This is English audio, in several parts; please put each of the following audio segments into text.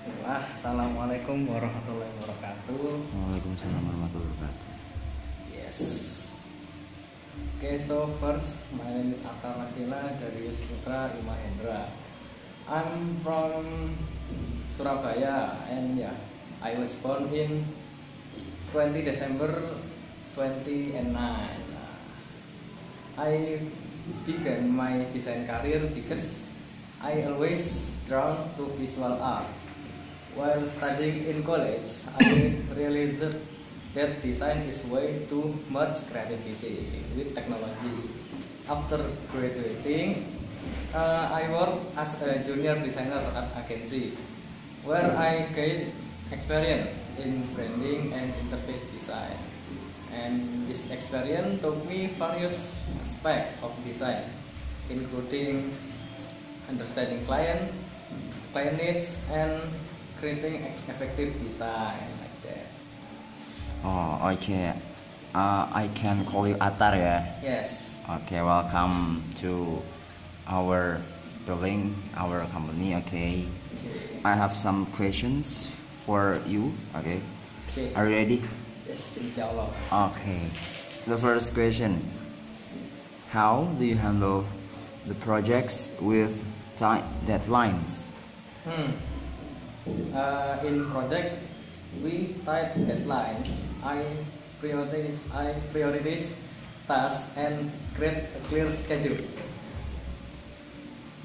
Assalamualaikum warahmatullahi wabarakatuh. Waalaikumsalam warahmatullahi wabarakatuh. Yes. Okay, so first, my name is Atta Makila dari Yusputra Imahendra. I'm from Surabaya, and yeah, I was born in 20 December 2009. I began my design career because I always drawn to visual art. While studying in college, I realized that design is way to merge creativity with technology. After graduating, I worked as a junior designer at agency, where I gained experience in branding and interface design. And this experience taught me various aspects of design, including understanding client needs and creating effective design like that. Oh, okay. I can call you Atar ya. Yes. Okay, welcome to our building, our company. Okay. I have some questions for you. Okay. Are you ready? Yes, insyaallah. Okay. The first question: how do you handle the projects with tight deadlines? In project, we tight deadlines. I prioritize tasks and create a clear schedule.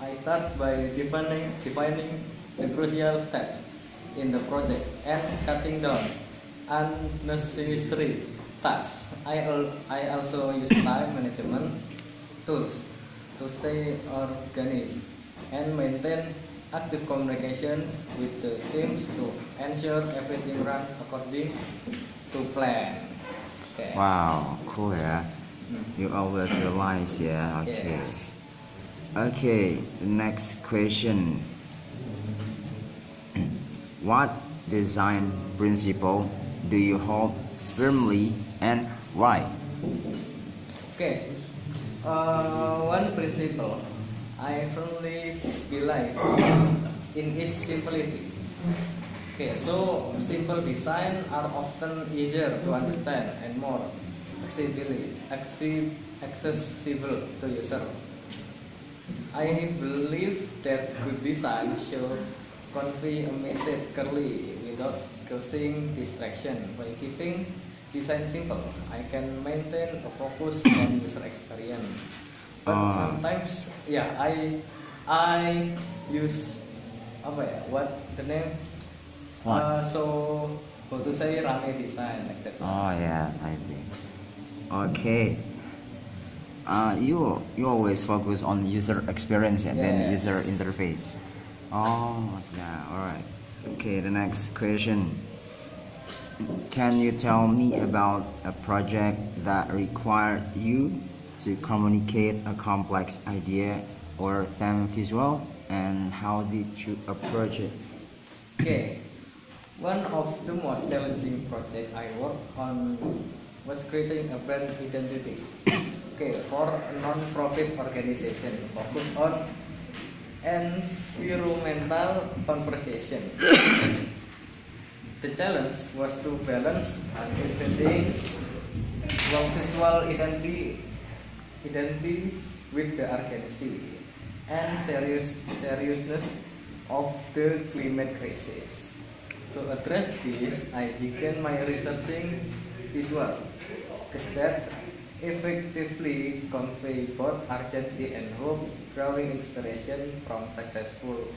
I start by defining the crucial steps in the project and cutting down unnecessary tasks. I also use time management tools to stay organized and maintain active communication with the teams to ensure everything runs according to plan. Okay. Wow, cool ya. You always realize ya. Okay. Yes. Okay, the next question. What design principle do you hold firmly and why? Okay. One principle I firmly believe in is simplicity. Okay, so simple design are often easier to understand and more accessible to user. I believe that good design should convey a message clearly without causing distraction. By keeping design simple, I can maintain a focus on user experience. But sometimes, yeah, I use what the name? So how to say rame design like that. Oh yes, I think. Okay. You always focus on user experience and then user interface. Oh yeah, alright. Okay, the next question. Can you tell me about a project that required you to communicate a complex idea or theme visual, and how did you approach it? Okay, one of the most challenging projects I worked on was creating a brand identity. Okay, for a non-profit organization focused on environmental conversation. The challenge was to balance understanding visual identity with the urgency and seriousness of the climate crisis. To address this, I began my researching visual that effectively convey both urgency and hope, drawing inspiration from successful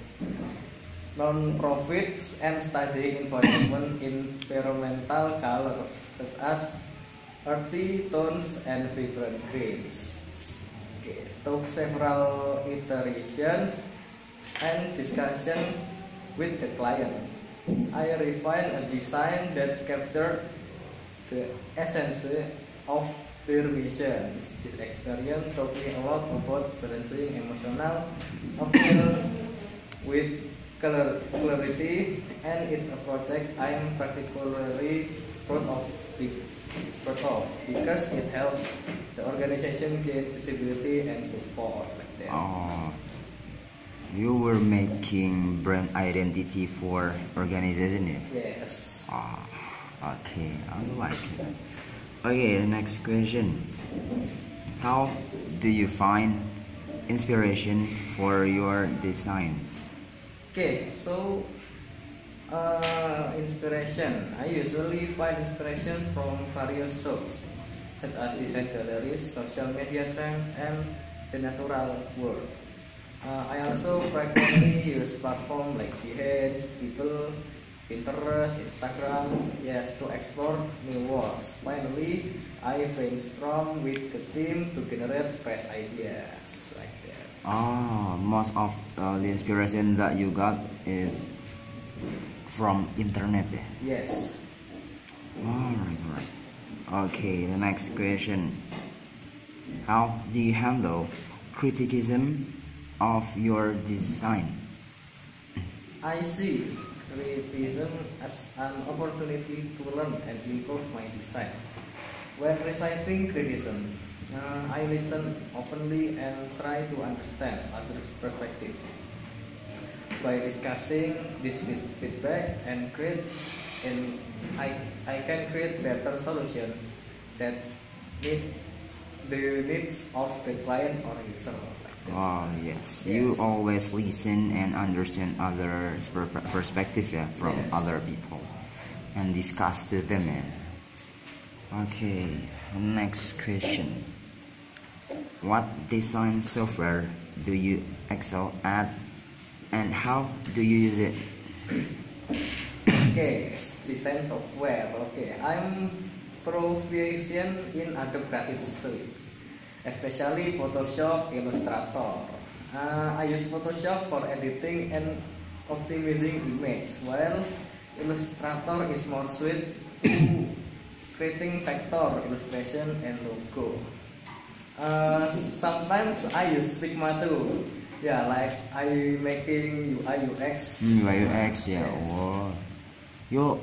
non-profits and studying environmental colors such as earthy tones and vibrant greens. Okay, took several iterations and discussion with the client. I refined a design that captured the essence of their missions. This experience taught me a lot about balancing emotional appeal with clarity, and it's a project I am particularly proud of because it helps the organization gain visibility and support like that. Oh, You were making brand identity for organization, yeah? Yes. Ah, okay, I like it. Okay, the next question. How do you find inspiration for your designs? Okay, so inspiration. I usually find inspiration from various sources, such as design galleries, social media trends, and the natural world. I also frequently use platforms like Behance, Dribble, Pinterest, Instagram, yes, to explore new worlds. Finally, I brainstorm with the team to generate fresh ideas like that. Most of the inspiration that you got is from internet. Yes. Alright. Okay, the next question. How do you handle criticism of your design? I see criticism as an opportunity to learn and improve my design. When receiving criticism, I listen openly and try to understand others' perspective. By discussing this feedback and I can create better solutions that meet the needs of the client or user. Like that. Oh yes, Yes. you always listen and understand others' perspective, yeah, from Yes. other people and discuss to them. Yeah. Okay, next question. What design software do you excel at and how do you use it? Okay, design software. Okay, I'm proficient in Adobe Creative Suite, especially Photoshop, Illustrator. I use Photoshop for editing and optimizing image, while Illustrator is more suited to creating vector, illustration, and logo. Sometimes I use Figma too. Yeah, like I making UI UX. UI UX, yeah. Yes. Oh. You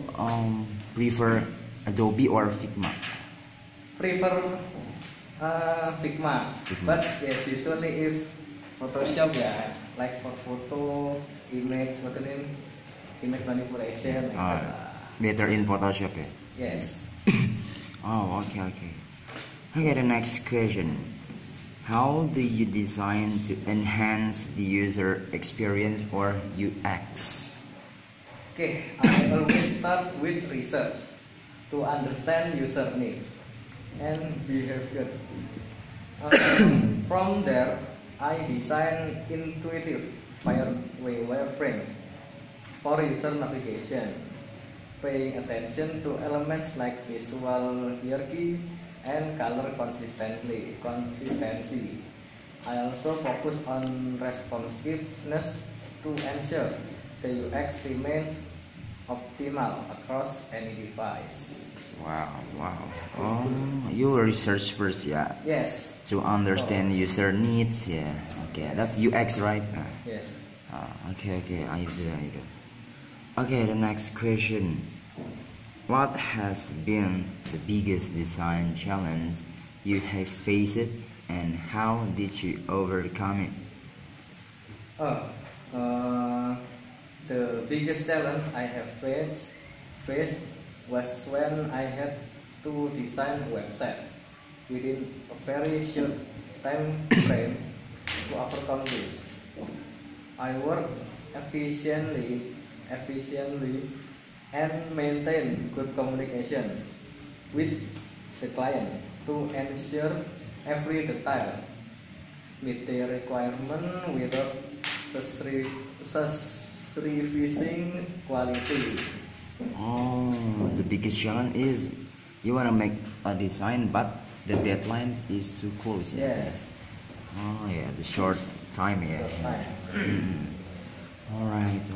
prefer Adobe or Figma? Prefer Figma, but yes, usually if Photoshop ya, like for photo, image, image manipulation. Like that. Better in Photoshop, yeah. Yes. Oh, okay. Okay, the next question. How do you design to enhance the user experience or UX? Okay, I always start with research to understand user needs and behavior. From there, I design intuitive wireframes for user navigation, paying attention to elements like visual hierarchy and color consistency. I also focus on responsiveness to ensure the UX remains optimal across any device. Wow. Oh, you research first, yeah. Yes. To understand user needs, yeah. Okay, that's UX, right? Yes. Okay, I do. Okay, the next question. What has been the biggest design challenge you have faced and how did you overcome it? The biggest challenge I have faced was when I had to design a website within a very short time frame to overcome this. I work efficiently and maintain good communication with the client to ensure every detail meet the requirement without sacrificing quality. Oh, the biggest challenge is you want to make a design but the deadline is too close. Yeah? Yes. Oh yeah, the short time, yeah. Short time. Alright.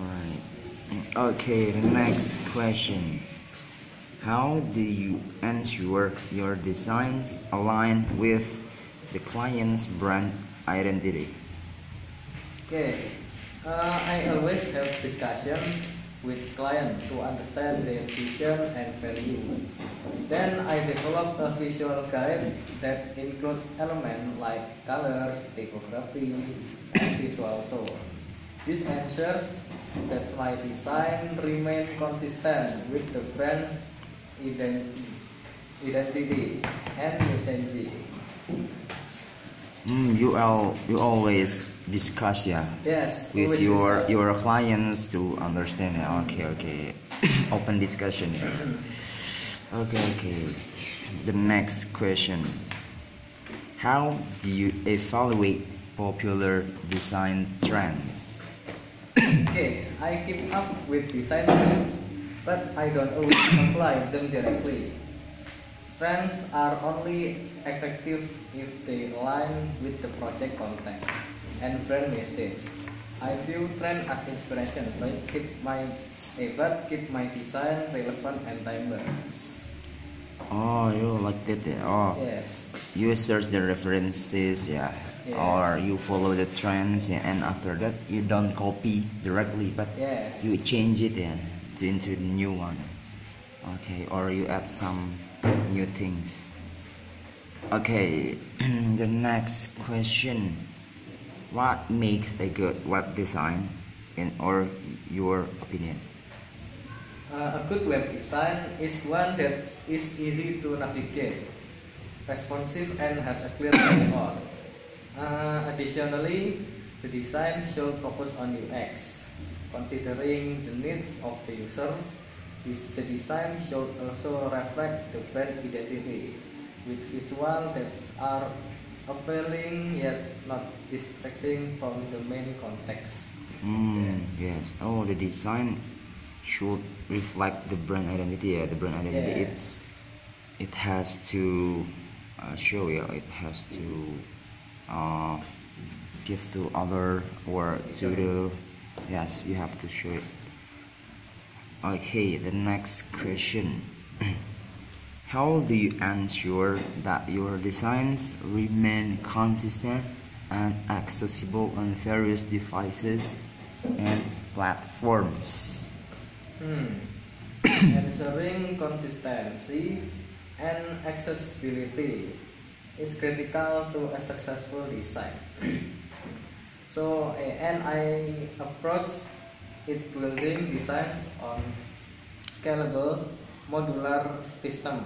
Okay, the next question. How do you ensure your designs align with the client's brand identity? Okay, I always have discussions with clients to understand their vision and value. Then I develop a visual guide that includes elements like colors, typography, and visual tone. This ensures that my design remain consistent with the brand's identity and messaging. You always discuss, yeah, Yes, with always your discuss. clients to understand. Yeah. Okay. Open discussion. Yeah. Okay. The next question: how do you evaluate popular design trends? Okay, I keep up with design trends, but I don't always apply them directly. Trends are only effective if they align with the project context and brand message. I view trend as inspiration, but keep my design relevant and timeless. Oh, you like that? Yeah. Oh, Yes, you search the references, yeah, Yes. or you follow the trends, yeah, and after that you don't copy directly, but yes, you change it, yeah, into the new one. Okay, or you add some new things. Okay, the next question: what makes a good web design, in or your opinion? A good web design is one that is easy to navigate, responsive, and has a clear layout. Additionally, the design should focus on UX, considering the needs of the user. The design should also reflect the brand identity, with visuals that are appealing yet not distracting from the main context. Yes. Oh, the design should reflect the brand identity. Yeah, the brand identity. Yes. It has to show. Yeah, it has to give to other or to the. Yes, you have to show it. Okay, the next question. How do you ensure that your designs remain consistent and accessible on various devices and platforms? Ensuring consistency and accessibility is critical to a successful design. And I approach it building designs on scalable modular system.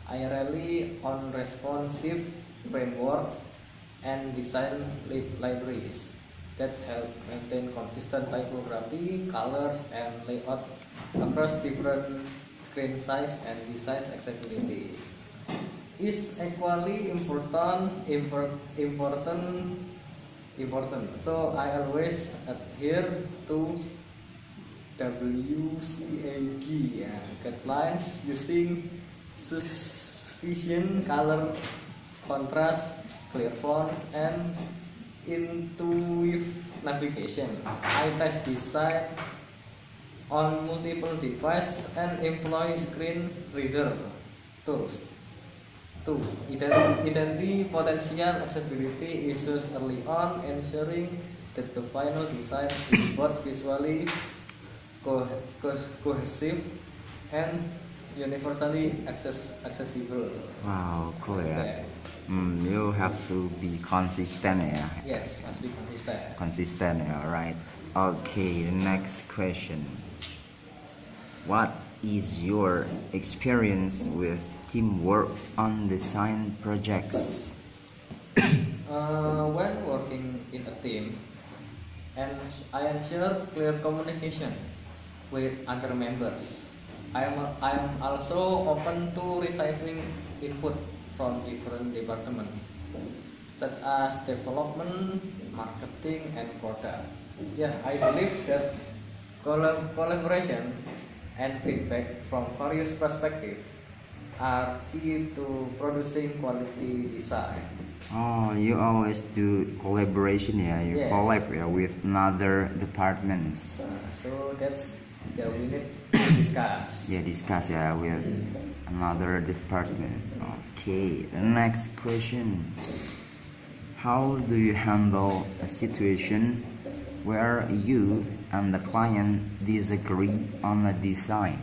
I rely on responsive frameworks and design libraries that help maintain consistent typography, colors, and layout across different screen size and design accessibility. Is equally important. So I always adhere to WCAG, yeah, guidelines using sufficient color, contrast, clear fonts, and intuitive navigation. I test design on multiple devices and employ screen reader tools to identify potential accessibility issues early on, ensuring that the final design is both visually cohesive and universally accessible. Wow, cool. Yeah. Okay. You have to be consistent. Yeah. Yes, must be consistent. Consistent. Yeah. Right. Okay. The next question. What is your experience with teamwork on design projects? When working in a team, and I ensure clear communication with other members. I am also open to receiving input from different departments, such as development, marketing, and product. Yeah, I believe that collaboration and feedback from various perspectives are key to producing quality design. Oh, you always do collaboration. Yeah. You Yes. collab, yeah, with other departments. So we need to discuss. Yeah, discuss, yeah, with another department. Okay, the next question. How do you handle a situation where you and the client disagree on a design?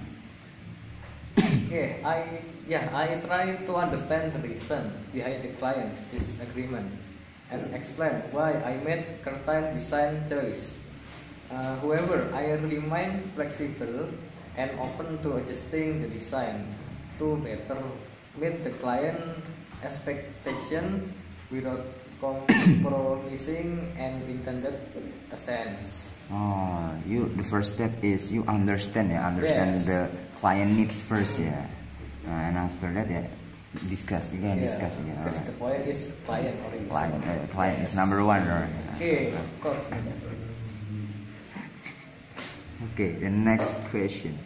Okay, I try to understand the reason behind the client's disagreement and explain why I made certain design choice. However, I remain flexible and open to adjusting the design to better meet the client expectation without compromising and intended essence. The first step is you understand Yes. the client needs first, and after that, discuss again. Because Alright. the point is client or user. Client is Yes. number one, right? Okay, of course. Okay, the next question.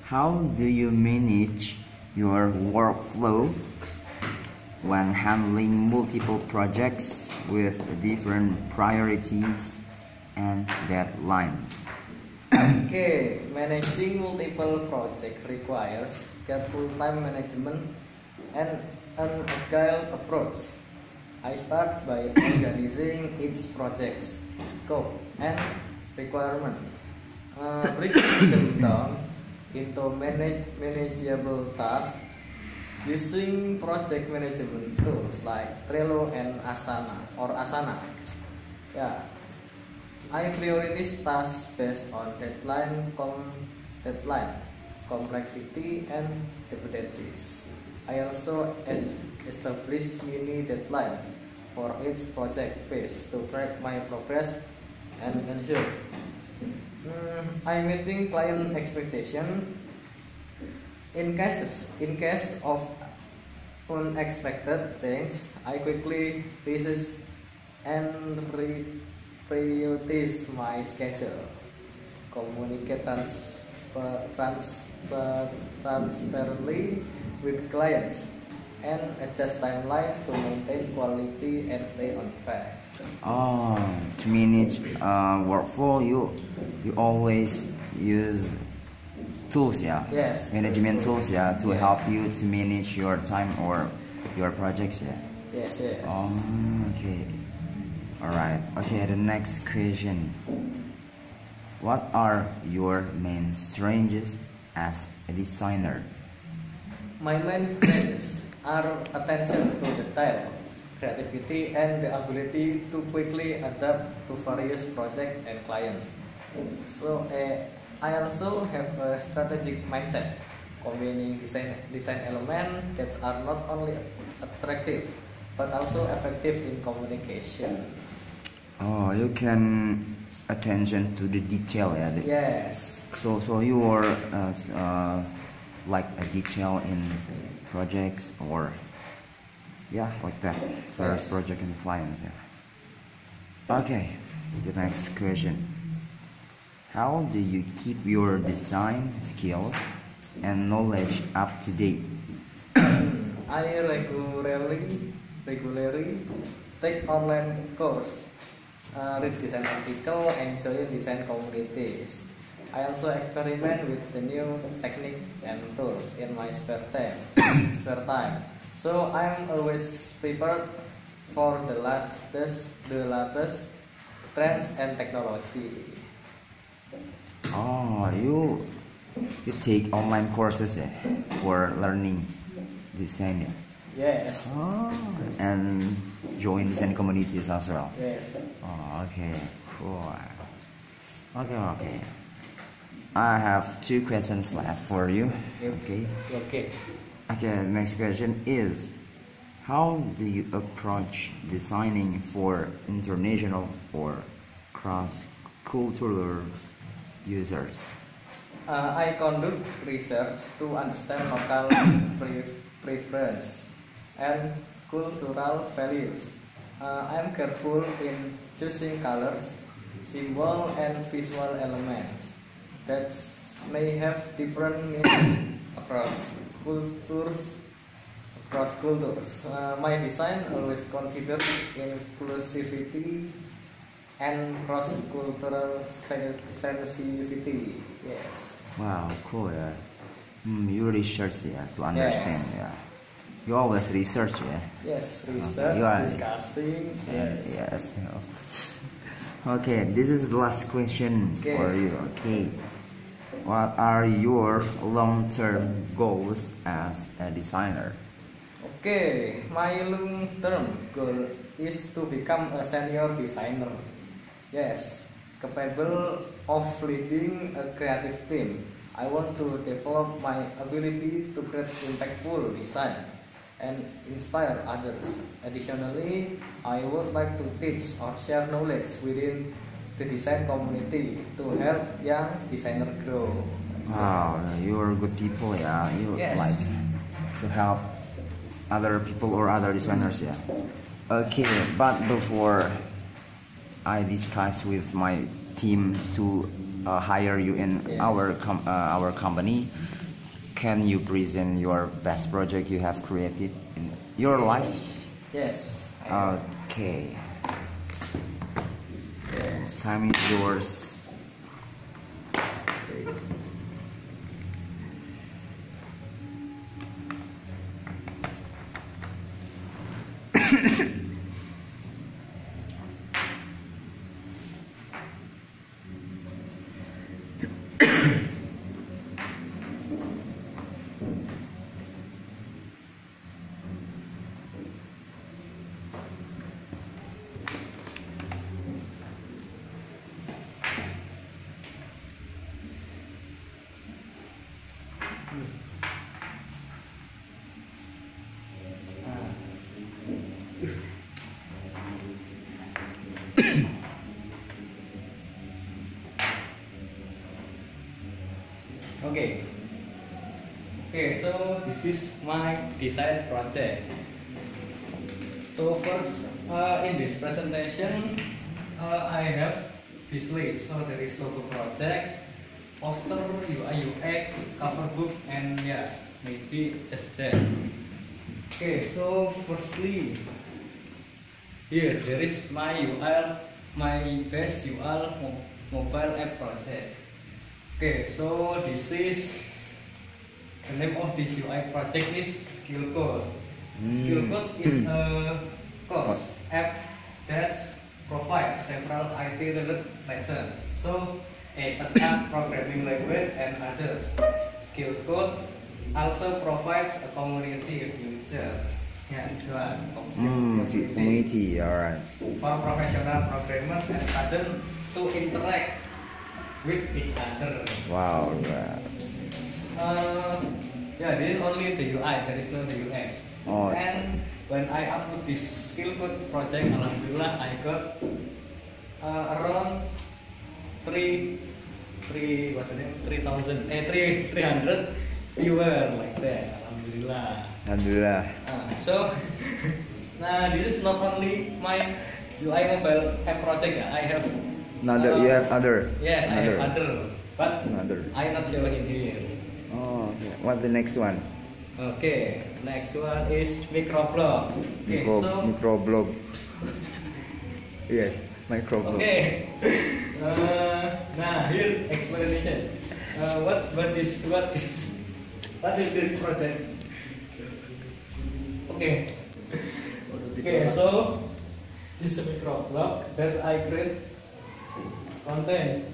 How do you manage your workflow when handling multiple projects with different priorities and deadlines? Okay, managing multiple projects requires careful time management and an agile approach. I start by organizing each project's scope and requirement, breaking them down into manageable tasks using project management tools like Trello and Asana. Yeah, I prioritize tasks based on deadline, complexity, and dependencies. I also establish mini deadline for each project phase to track my progress and ensure I'm meeting client expectation. In case of unexpected things, I quickly resist and prioritize my schedule, communicate transparently with clients, and adjust timeline to maintain quality and stay on track. To manage workflow, you always use tools, Yes. management tools, to Yes. help you to manage your time or your projects, Yes. Okay. Alright. Okay, the next question. What are your main strengths as a designer? My main strengths are attention to detail, creativity, and the ability to quickly adapt to various projects and clients. So I also have a strategic mindset, combining design elements that are not only attractive but also effective in communication. You can attention to the detail, Yes. So you are like a detail in projects or like that first Yes. project and clients. Okay, the next question. How do you keep your design skills and knowledge up to date? I regularly take online course, read design article, and join design communities. I also experiment with the new technique and tools in my spare time. So I'm always prepared for the latest trends and technology. You take online courses for learning design. Yes. And join design communities as well. Yes. Okay, cool. Okay. I have 2 questions left for you. Okay. Okay. Next question is, how do you approach designing for international or cross-cultural users? I conduct research to understand local preference and cultural values. I'm careful in choosing colors, symbols, and visual elements that may have different meaning across cultures. My design always considers inclusivity and cross-cultural sensitivity. Yes. Wow, cool. You research to understand. Yes. You always research, Yes, research, You are- discussing. Yes. Yes. Okay, this is the last question Okay. for you. Okay. What are your long-term goals as a designer? Okay, my long-term goal is to become a senior designer. Yes, capable of leading a creative team. I want to develop my ability to create impactful design and inspire others. Additionally, I would like to teach or share knowledge within the design community to help young designer grow. Wow, you're good people, yeah. You Yes. like to help other people or other designers, yeah. Okay, but before I discuss with my team to hire you in Yes. our company, can you present your best project you have created in your life? Yes. Okay, Yes. time is yours. Okay. Okay, so this is my design project. So first, in this presentation, I have this list. So there is logo projects, poster, UI, UX, cover book, and yeah, maybe just that. Okay, so firstly, here there is my UL, my best UL mobile app project. Okay, so this is the name of this UI project is Skill Code. Skill Code is a course app that provides several IT related lessons. So, such as programming language and others. Skill Code also provides a community feature. Yeah, this one. Community, alright. For professional programmers and students to interact with each other. Wow, yeah. Yeah, this is only the UI, there is no the UX. Oh. And when I upload this Skill Code project, alhamdulillah I got around 300 viewers like that. Alhamdulillah. Alhamdulillah. So nah, this is not only my UI mobile app project. I have You have other. yes, I have other, but Another. I not showing here. Oh, okay. What the next one? Okay, next one is microblog. Okay, so Microblog. Yes, microblog. okay. Nah, here explanation. What is this project? Okay. Okay, so this is a microblog that I create content.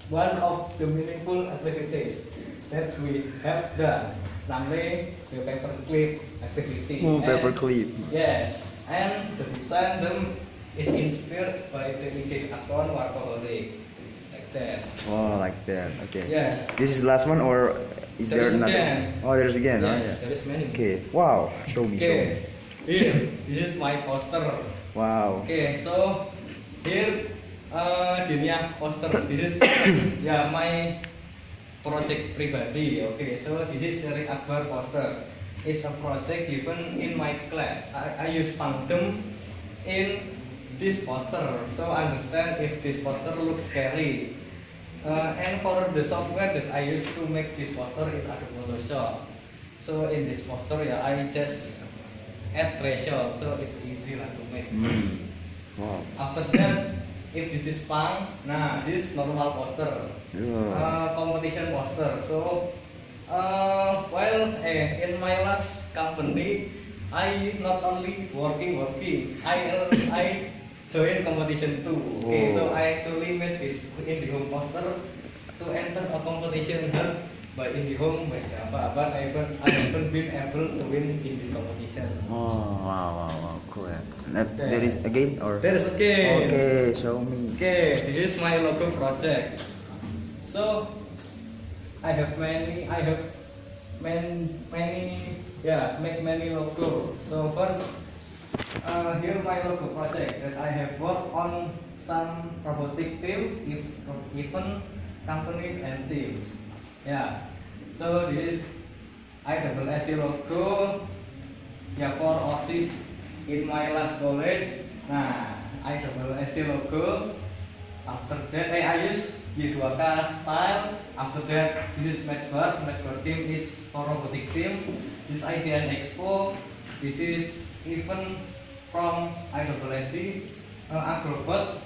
One of the meaningful activities that we have done, namely the paperclip activity. Oh, And- paperclip. Yes, and the design them is inspired by the IG account Workaholic, like that. Oh, like that. Okay. Yes. This is the last one, or is There there is another? again. Oh, there's again. Oh, Yes, yeah. there is many. Okay. Wow. Show me. Okay, here, this is my poster. Wow. Okay, so here dunia poster. This is yeah my project pribadi. Okay, so this is Syarif Akbar poster. It's a project given in my class. I use Pangdom in this poster, so I understand if this poster looks scary. And for the software that I use to make this poster is Adobe Photoshop. So in this poster, yeah, I just add threshold, so it's easy lah to make. Wow. After that, if this is punk, nah, this normal poster, Yeah. competition poster. So, in my last company, I not only working, I join competition too. Okay, Oh. so I actually made this in the home poster to enter a competition held by IndiHome, by Java, but I haven't been able to win in this competition. Oh, wow, cool. There is again or? There is again. Okay, show me. Okay, this is my logo project. So I have many make many logo. So first, here my logo project that I have worked on some robotic teams, even companies and teams. Yeah. So this is ISSC logo. Yeah, for OSIS in my last college. Nah, ISSC logo. After that, I use Y2K style. After that, this is Medbird team is for robotic team. This is IDN Expo. This is even from ISSC. Agrobot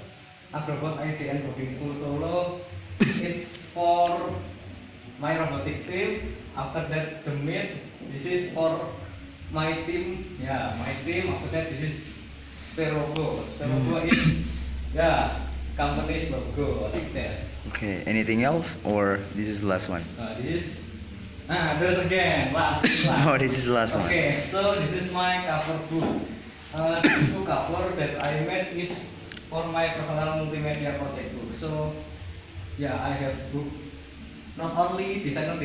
IDN Boarding School Solo. It's for my robotic team. After that, the mid. This is for my team. Yeah, my team. After that, this is Sterogo. Sterogo is company's logo like that. Okay, anything else or this is the last one? There's again last. Oh, this is the last one. Okay, so this is my cover book. This book cover that I made is for my personal multimedia project book. So yeah, I have book not only designer,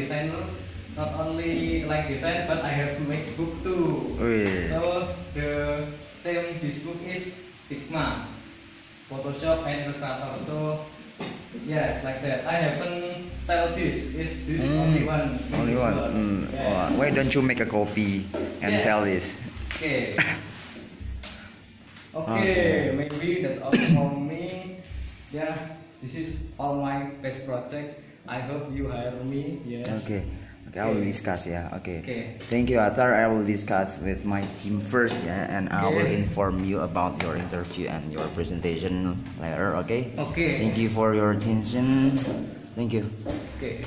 not only like design, but I have made book too. Oh, yeah. So the theme this book is Figma, Photoshop and Illustrator. So yes, like that. I haven't sell this. Is this only one? Only one. Yes. Why don't you make a copy and sell this? Okay. Okay, maybe that's all from me. Yeah, this is all my best project. I hope you hire me. Yes. Okay, I will discuss. Yeah. Okay. Okay. Thank you, Atar. I will discuss with my team first, and I will inform you about your interview and your presentation later. Okay. Okay. Thank you for your attention. Thank you. Okay.